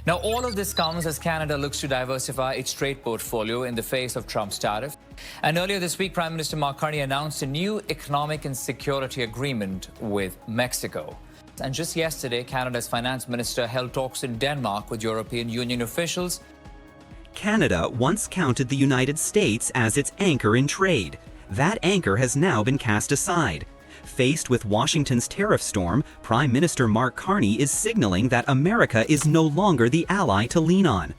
Now, all of this comes as Canada looks to diversify its trade portfolio in the face of Trump's tariff. And earlier this week, Prime Minister Mark Carney announced a new economic and security agreement with Mexico. And just yesterday, Canada's finance minister held talks in Denmark with European Union officials. Canada once counted the United States as its anchor in trade. That anchor has now been cast aside. Faced with Washington's tariff storm, Prime Minister Mark Carney is signaling that America is no longer the ally to lean on.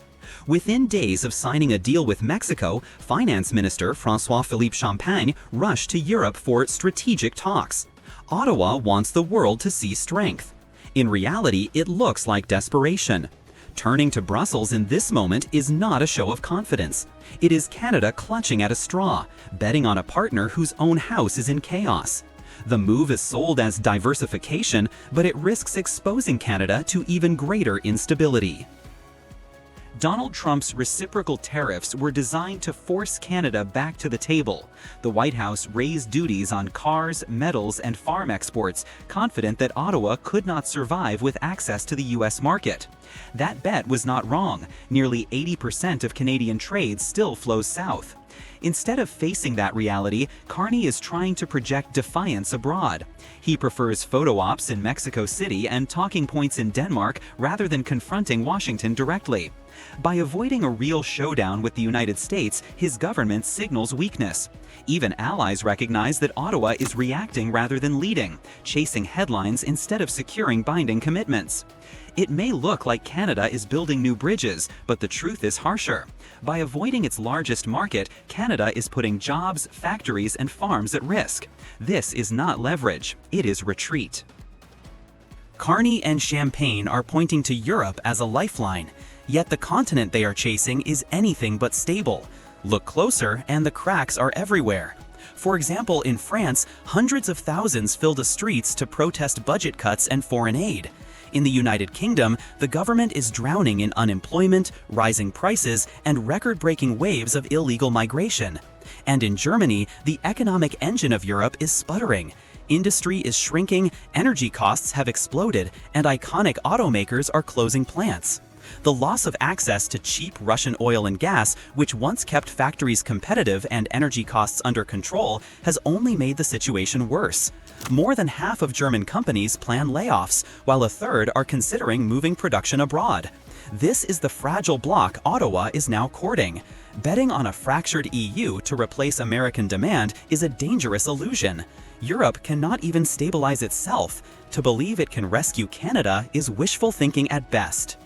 Within days of signing a deal with Mexico, Finance Minister François-Philippe Champagne rushed to Europe for strategic talks. Ottawa wants the world to see strength. In reality, it looks like desperation. Turning to Brussels in this moment is not a show of confidence. It is Canada clutching at a straw, betting on a partner whose own house is in chaos. The move is sold as diversification, but it risks exposing Canada to even greater instability. Donald Trump's reciprocal tariffs were designed to force Canada back to the table. The White House raised duties on cars, metals, and farm exports, confident that Ottawa could not survive with access to the U.S. market. That bet was not wrong. Nearly 80% of Canadian trade still flows south. Instead of facing that reality, Carney is trying to project defiance abroad. He prefers photo ops in Mexico City and talking points in Denmark rather than confronting Washington directly. By avoiding a real showdown with the United States, his government signals weakness. Even allies recognize that Ottawa is reacting rather than leading, chasing headlines instead of securing binding commitments. It may look like Canada is building new bridges, but the truth is harsher. By avoiding its largest market, Canada is putting jobs, factories, and farms at risk. This is not leverage, it is retreat. Carney and Champagne are pointing to Europe as a lifeline, yet the continent they are chasing is anything but stable. Look closer, and the cracks are everywhere. For example, in France, hundreds of thousands filled the streets to protest budget cuts and foreign aid. In the United Kingdom, the government is drowning in unemployment, rising prices, and record-breaking waves of illegal migration. And in Germany, the economic engine of Europe is sputtering. Industry is shrinking, energy costs have exploded, and iconic automakers are closing plants. The loss of access to cheap Russian oil and gas, which once kept factories competitive and energy costs under control, has only made the situation worse. More than half of German companies plan layoffs, while a third are considering moving production abroad. This is the fragile bloc Ottawa is now courting. Betting on a fractured EU to replace American demand is a dangerous illusion. Europe cannot even stabilize itself. To believe it can rescue Canada is wishful thinking at best.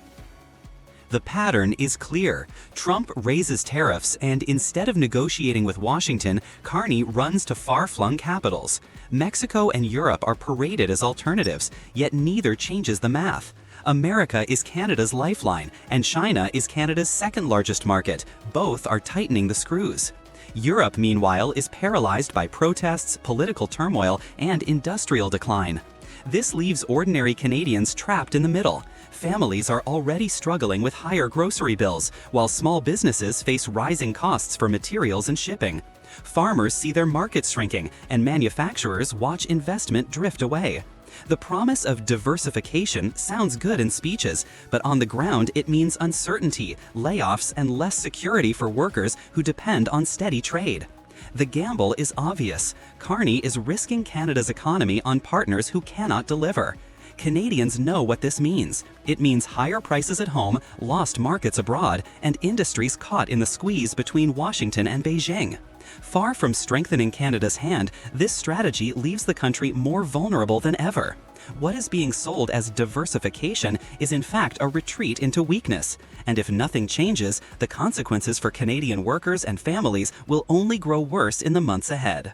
The pattern is clear. Trump raises tariffs, and instead of negotiating with Washington, Carney runs to far-flung capitals. Mexico and Europe are paraded as alternatives, yet neither changes the math. America is Canada's lifeline, and China is Canada's second-largest market. Both are tightening the screws. Europe, meanwhile, is paralyzed by protests, political turmoil, and industrial decline. This leaves ordinary Canadians trapped in the middle. Families are already struggling with higher grocery bills, while small businesses face rising costs for materials and shipping. Farmers see their markets shrinking, and manufacturers watch investment drift away. The promise of diversification sounds good in speeches, but on the ground it means uncertainty, layoffs, and less security for workers who depend on steady trade. The gamble is obvious. Carney is risking Canada's economy on partners who cannot deliver. Canadians know what this means. It means higher prices at home, lost markets abroad, and industries caught in the squeeze between Washington and Beijing. Far from strengthening Canada's hand, this strategy leaves the country more vulnerable than ever. What is being sold as diversification is in fact a retreat into weakness. And if nothing changes, the consequences for Canadian workers and families will only grow worse in the months ahead.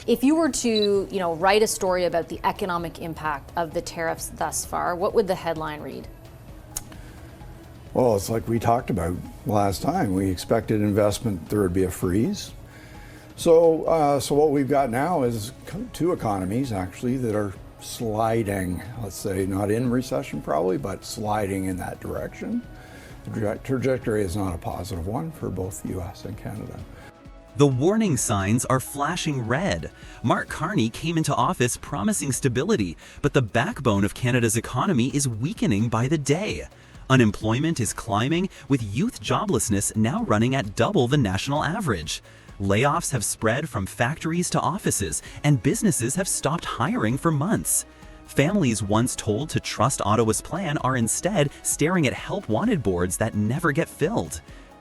If you were to, write a story about the economic impact of the tariffs thus far, what would the headline read? Well, it's like we talked about last time. We expected investment, there would be a freeze. So what we've got now is two economies actually that are sliding, let's say not in recession probably, but sliding in that direction. The trajectory is not a positive one for both the US and Canada. The warning signs are flashing red. Mark Carney came into office promising stability, but the backbone of Canada's economy is weakening by the day. Unemployment is climbing, with youth joblessness now running at double the national average. Layoffs have spread from factories to offices, and businesses have stopped hiring for months. Families once told to trust Ottawa's plan are instead staring at help-wanted boards that never get filled.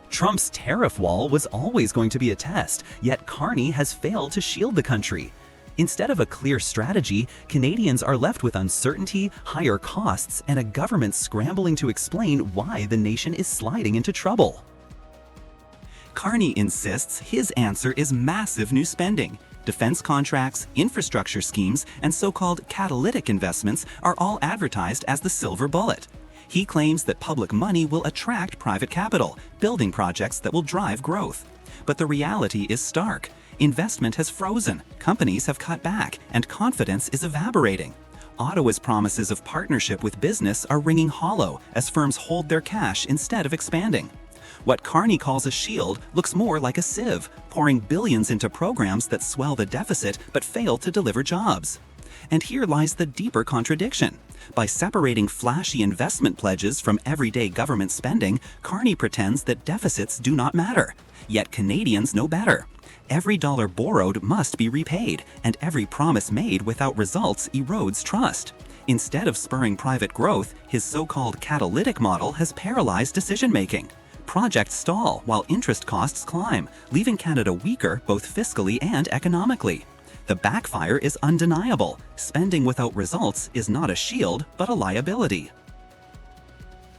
Trump's tariff wall was always going to be a test, yet Carney has failed to shield the country. Instead of a clear strategy, Canadians are left with uncertainty, higher costs, and a government scrambling to explain why the nation is sliding into trouble. Carney insists his answer is massive new spending. Defense contracts, infrastructure schemes, and so-called catalytic investments are all advertised as the silver bullet. He claims that public money will attract private capital, building projects that will drive growth. But the reality is stark. Investment has frozen, companies have cut back, and confidence is evaporating. Ottawa's promises of partnership with business are ringing hollow as firms hold their cash instead of expanding. What Carney calls a shield looks more like a sieve, pouring billions into programs that swell the deficit but fail to deliver jobs. And here lies the deeper contradiction. By separating flashy investment pledges from everyday government spending, Carney pretends that deficits do not matter. Yet Canadians know better. Every dollar borrowed must be repaid, and every promise made without results erodes trust. Instead of spurring private growth, his so-called catalytic model has paralyzed decision-making. Projects stall while interest costs climb, leaving Canada weaker both fiscally and economically. The backfire is undeniable. Spending without results is not a shield, but a liability.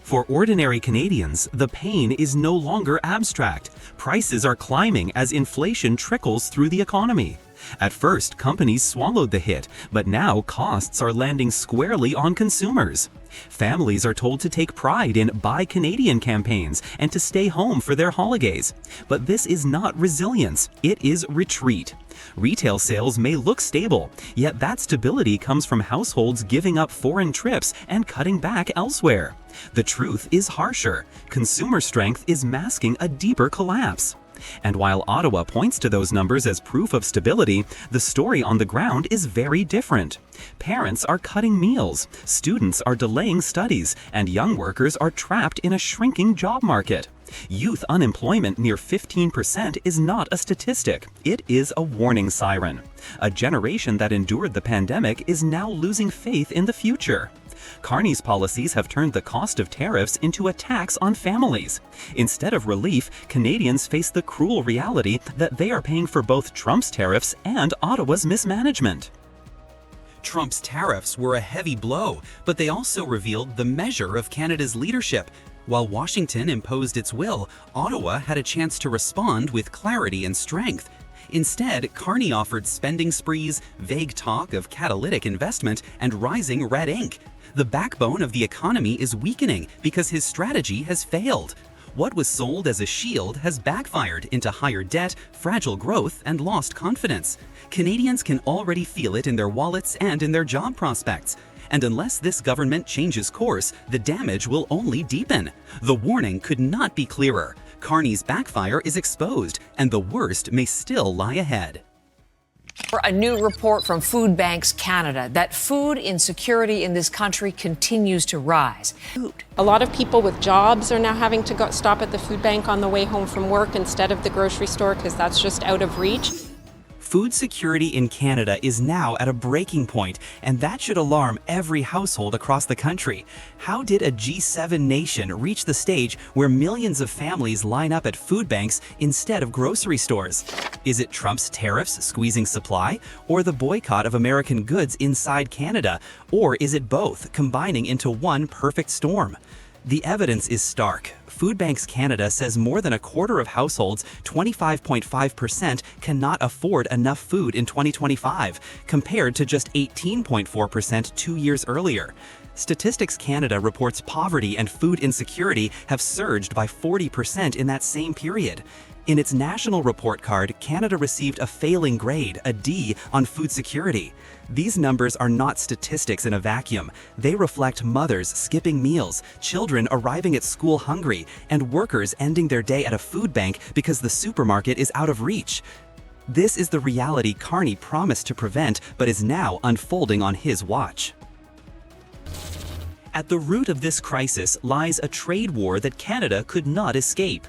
For ordinary Canadians, the pain is no longer abstract. Prices are climbing as inflation trickles through the economy. At first, companies swallowed the hit, but now costs are landing squarely on consumers. Families are told to take pride in Buy Canadian campaigns and to stay home for their holidays. But this is not resilience, it is retreat. Retail sales may look stable, yet that stability comes from households giving up foreign trips and cutting back elsewhere. The truth is harsher. Consumer strength is masking a deeper collapse. And while Ottawa points to those numbers as proof of stability, the story on the ground is very different. Parents are cutting meals, students are delaying studies, and young workers are trapped in a shrinking job market. Youth unemployment near 15% is not a statistic, it is a warning siren. A generation that endured the pandemic is now losing faith in the future. Carney's policies have turned the cost of tariffs into a tax on families. Instead of relief, Canadians face the cruel reality that they are paying for both Trump's tariffs and Ottawa's mismanagement. Trump's tariffs were a heavy blow, but they also revealed the measure of Canada's leadership. While Washington imposed its will, Ottawa had a chance to respond with clarity and strength. Instead, Carney offered spending sprees, vague talk of catalytic investment, and rising red ink. The backbone of the economy is weakening because his strategy has failed. What was sold as a shield has backfired into higher debt, fragile growth, and lost confidence. Canadians can already feel it in their wallets and in their job prospects. And unless this government changes course, the damage will only deepen. The warning could not be clearer. Carney's backfire is exposed, and the worst may still lie ahead. A new report from Food Banks Canada that food insecurity in this country continues to rise. A lot of people with jobs are now having to stop at the food bank on the way home from work instead of the grocery store because that's just out of reach. Food security in Canada is now at a breaking point, and that should alarm every household across the country. How did a G7 nation reach the stage where millions of families line up at food banks instead of grocery stores? Is it Trump's tariffs squeezing supply, or the boycott of American goods inside Canada? Or is it both combining into one perfect storm? The evidence is stark. Food Banks Canada says more than a quarter of households, 25.5%, cannot afford enough food in 2025, compared to just 18.4% 2 years earlier. Statistics Canada reports poverty and food insecurity have surged by 40% in that same period. In its national report card, Canada received a failing grade, a D, on food security. These numbers are not statistics in a vacuum. They reflect mothers skipping meals, children arriving at school hungry, and workers ending their day at a food bank because the supermarket is out of reach. This is the reality Carney promised to prevent, but is now unfolding on his watch. At the root of this crisis lies a trade war that Canada could not escape.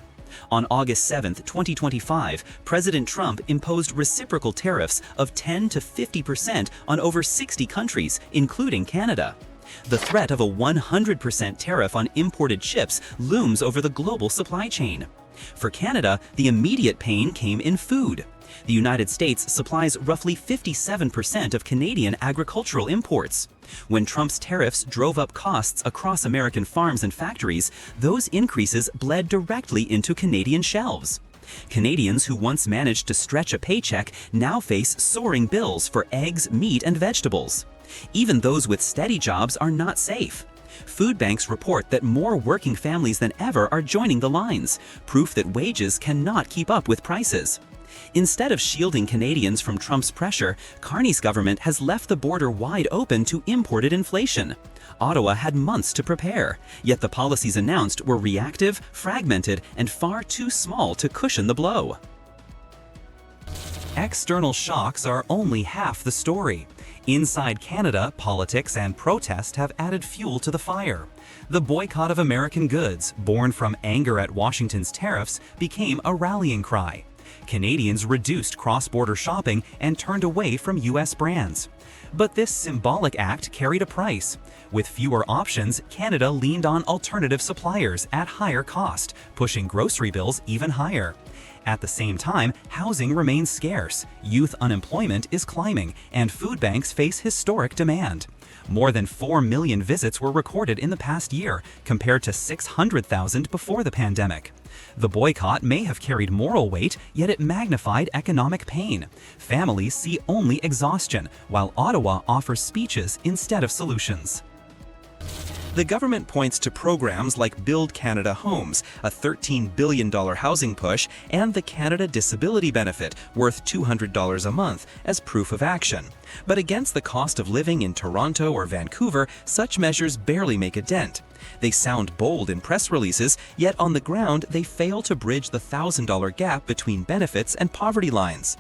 On August 7, 2025, President Trump imposed reciprocal tariffs of 10 to 50% on over 60 countries, including Canada. The threat of a 100% tariff on imported chips looms over the global supply chain. For Canada, the immediate pain came in food. The United States supplies roughly 57% of Canadian agricultural imports. When Trump's tariffs drove up costs across American farms and factories, those increases bled directly into Canadian shelves. Canadians who once managed to stretch a paycheck now face soaring bills for eggs, meat, and vegetables. Even those with steady jobs are not safe. Food banks report that more working families than ever are joining the lines, proof that wages cannot keep up with prices. Instead of shielding Canadians from Trump's pressure, Carney's government has left the border wide open to imported inflation. Ottawa had months to prepare, yet the policies announced were reactive, fragmented, and far too small to cushion the blow. External shocks are only half the story. Inside Canada, politics and protest have added fuel to the fire. The boycott of American goods, born from anger at Washington's tariffs, became a rallying cry. Canadians reduced cross-border shopping and turned away from U.S. brands. But this symbolic act carried a price. With fewer options, Canada leaned on alternative suppliers at higher cost, pushing grocery bills even higher. At the same time, housing remains scarce, youth unemployment is climbing, and food banks face historic demand. More than 4 million visits were recorded in the past year, compared to 600,000 before the pandemic. The boycott may have carried moral weight, yet it magnified economic pain. Families see only exhaustion, while Ottawa offers speeches instead of solutions. The government points to programs like Build Canada Homes, a $13 billion housing push, and the Canada Disability Benefit, worth $200 a month, as proof of action. But against the cost of living in Toronto or Vancouver, such measures barely make a dent. They sound bold in press releases, yet on the ground they fail to bridge the $1,000 gap between benefits and poverty lines.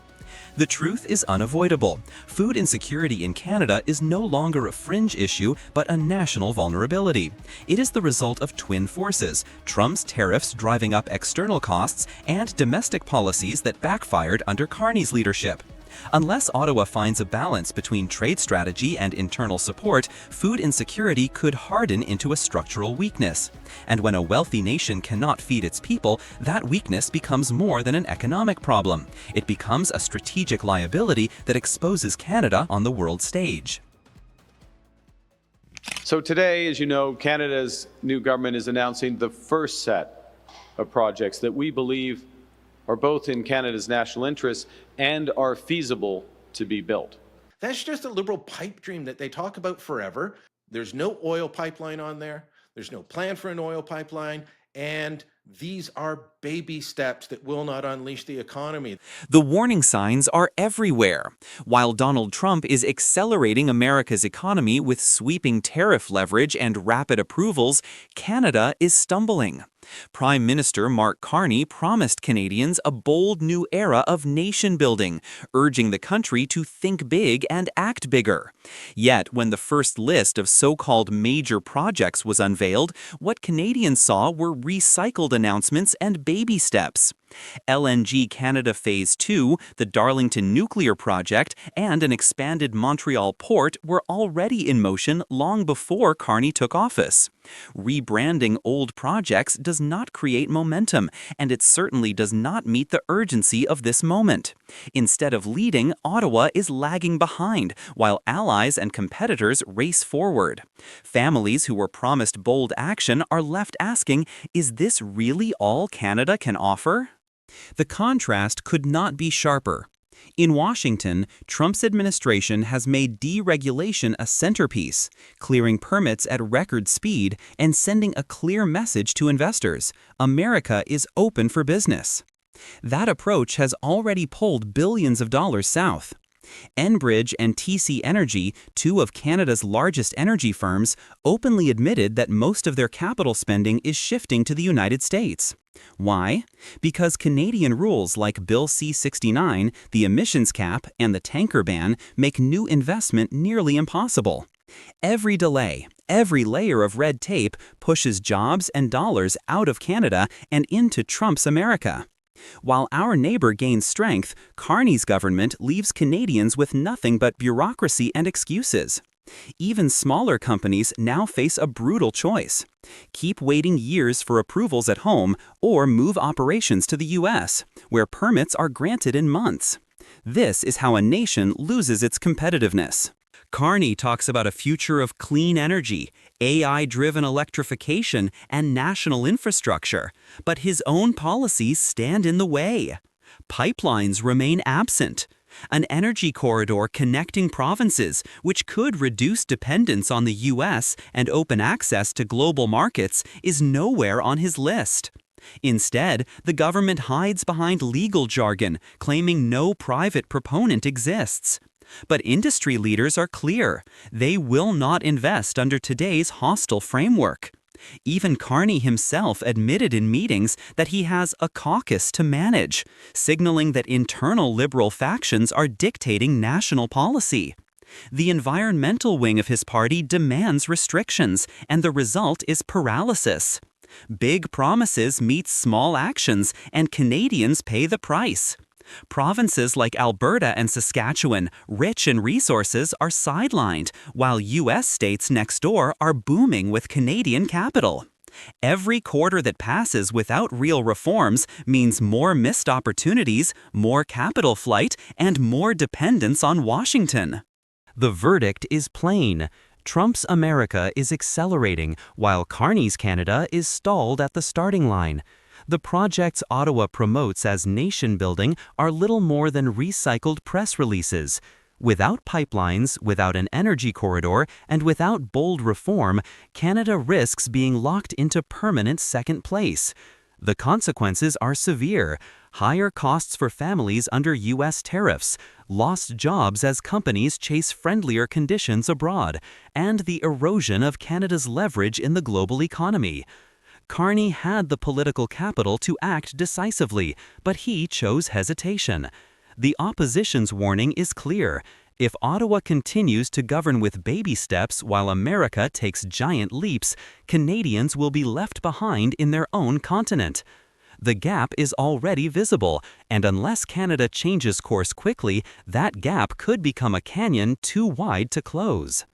The truth is unavoidable. Food insecurity in Canada is no longer a fringe issue, but a national vulnerability. It is the result of twin forces: Trump's tariffs driving up external costs and domestic policies that backfired under Carney's leadership. Unless Ottawa finds a balance between trade strategy and internal support, food insecurity could harden into a structural weakness. And when a wealthy nation cannot feed its people, that weakness becomes more than an economic problem. It becomes a strategic liability that exposes Canada on the world stage. So today, as you know, Canada's new government is announcing the first set of projects that we believe are both in Canada's national interest and are feasible to be built. That's just a Liberal pipe dream that they talk about forever. There's no oil pipeline on there. There's no plan for an oil pipeline. And these are baby steps that will not unleash the economy. The warning signs are everywhere. While Donald Trump is accelerating America's economy with sweeping tariff leverage and rapid approvals, Canada is stumbling. Prime Minister Mark Carney promised Canadians a bold new era of nation building, urging the country to think big and act bigger. Yet, when the first list of so-called major projects was unveiled, what Canadians saw were recycled announcements and baby steps. LNG Canada Phase 2, the Darlington nuclear project, and an expanded Montreal port were already in motion long before Carney took office. Rebranding old projects does not create momentum, and it certainly does not meet the urgency of this moment. Instead of leading, Ottawa is lagging behind, while allies and competitors race forward. Families who were promised bold action are left asking, is this really all Canada can offer? The contrast could not be sharper. In Washington, Trump's administration has made deregulation a centerpiece, clearing permits at record speed and sending a clear message to investors: America is open for business. That approach has already pulled billions of dollars south. Enbridge and TC Energy, two of Canada's largest energy firms, openly admitted that most of their capital spending is shifting to the United States. Why? Because Canadian rules like Bill C-69, the emissions cap, and the tanker ban make new investment nearly impossible. Every delay, every layer of red tape pushes jobs and dollars out of Canada and into Trump's America. While our neighbor gains strength, Carney's government leaves Canadians with nothing but bureaucracy and excuses. Even smaller companies now face a brutal choice. Keep waiting years for approvals at home or move operations to the U.S., where permits are granted in months. This is how a nation loses its competitiveness. Carney talks about a future of clean energy, AI-driven electrification, and national infrastructure, but his own policies stand in the way. Pipelines remain absent. An energy corridor connecting provinces, which could reduce dependence on the U.S. and open access to global markets, is nowhere on his list. Instead, the government hides behind legal jargon, claiming no private proponent exists. But industry leaders are clear. They will not invest under today's hostile framework. Even Carney himself admitted in meetings that he has a caucus to manage, signaling that internal liberal factions are dictating national policy. The environmental wing of his party demands restrictions, and the result is paralysis. Big promises meet small actions, and Canadians pay the price. Provinces like Alberta and Saskatchewan, rich in resources, are sidelined, while U.S. states next door are booming with Canadian capital. Every quarter that passes without real reforms means more missed opportunities, more capital flight, and more dependence on Washington. The verdict is plain. Trump's America is accelerating, while Carney's Canada is stalled at the starting line. The projects Ottawa promotes as nation-building are little more than recycled press releases. Without pipelines, without an energy corridor, and without bold reform, Canada risks being locked into permanent second place. The consequences are severe: higher costs for families under U.S. tariffs, lost jobs as companies chase friendlier conditions abroad, and the erosion of Canada's leverage in the global economy. Carney had the political capital to act decisively, but he chose hesitation. The opposition's warning is clear. If Ottawa continues to govern with baby steps while America takes giant leaps, Canadians will be left behind in their own continent. The gap is already visible, and unless Canada changes course quickly, that gap could become a canyon too wide to close.